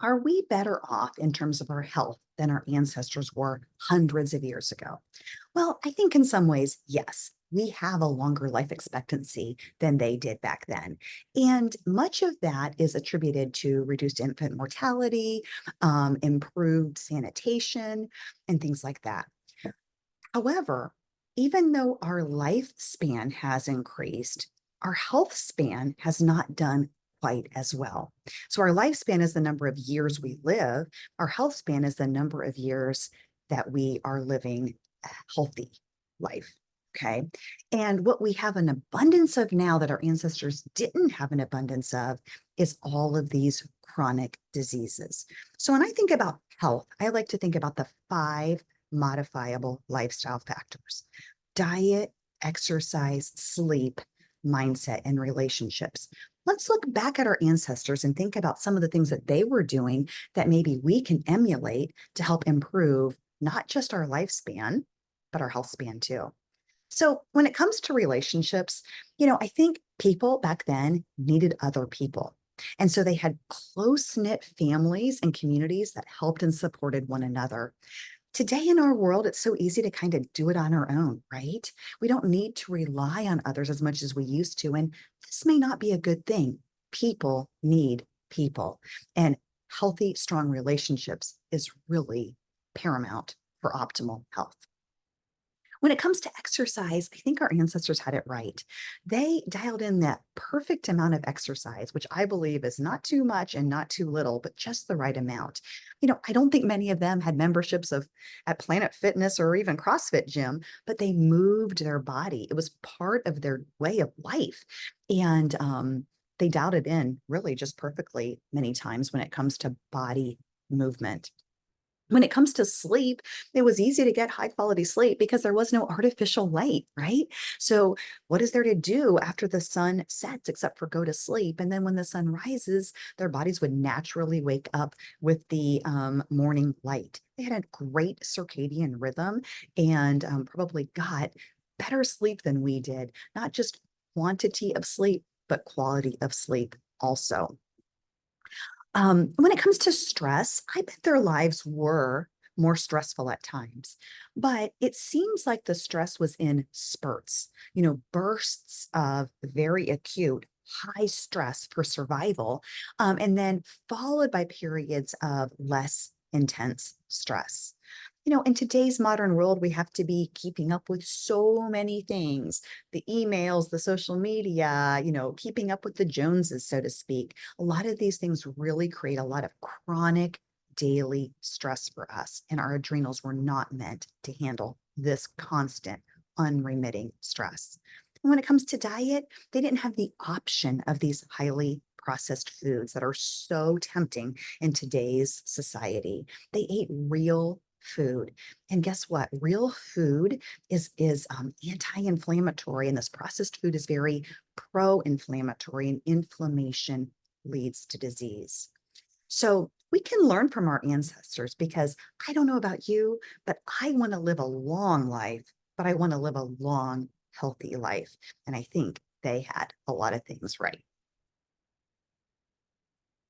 Are we better off in terms of our health than our ancestors were hundreds of years ago? Well, I think in some ways, yes. We have a longer life expectancy than they did back then. And much of that is attributed to reduced infant mortality, improved sanitation, and things like that. However, even though our lifespan has increased, our health span has not done quite as well. So, our lifespan is the number of years we live, our health span is the number of years that we are living a healthy life. Okay. And what we have an abundance of now that our ancestors didn't have an abundance of is all of these chronic diseases. So, when I think about health, I like to think about the five modifiable lifestyle factors: diet, exercise, sleep, mindset, and relationships. Let's look back at our ancestors and think about some of the things that they were doing that maybe we can emulate to help improve not just our lifespan, but our health span too. So, when it comes to relationships, I think people back then needed other people. And so they had close knit families and communities that helped and supported one another. Today in our world, it's so easy to kind of do it on our own, right? We don't need to rely on others as much as we used to. And this may not be a good thing. People need people. And healthy, strong relationships is really paramount for optimal health. When it comes to exercise, I think our ancestors had it right. They dialed in that perfect amount of exercise, which I believe is not too much and not too little, but just the right amount. I don't think many of them had memberships of at Planet Fitness or even CrossFit gym, but they moved their body. It was part of their way of life. And they dialed it in really just perfectly many times when it comes to body movement. When it comes to sleep, it was easy to get high quality sleep because there was no artificial light, right? So, what is there to do after the sun sets except for go to sleep? And then when the sun rises, their bodies would naturally wake up with the morning light. They had a great circadian rhythm and probably got better sleep than we did, not just quantity of sleep, but quality of sleep also. When it comes to stress, I bet their lives were more stressful at times, but it seems like the stress was in spurts, bursts of very acute, high stress for survival, and then followed by periods of less intense stress. In today's modern world, we have to be keeping up with so many things: the emails, the social media, keeping up with the Joneses, so to speak. A lot of these things really create a lot of chronic daily stress for us, and our adrenals were not meant to handle this constant, unremitting stress. And when it comes to diet, they didn't have the option of these highly processed foods that are so tempting in today's society. They ate real food. And guess what? Real food is anti-inflammatory, and this processed food is very pro-inflammatory, and inflammation leads to disease. So we can learn from our ancestors because I don't know about you, but I want to live a long life, but I want to live a long, healthy life. And I think they had a lot of things right.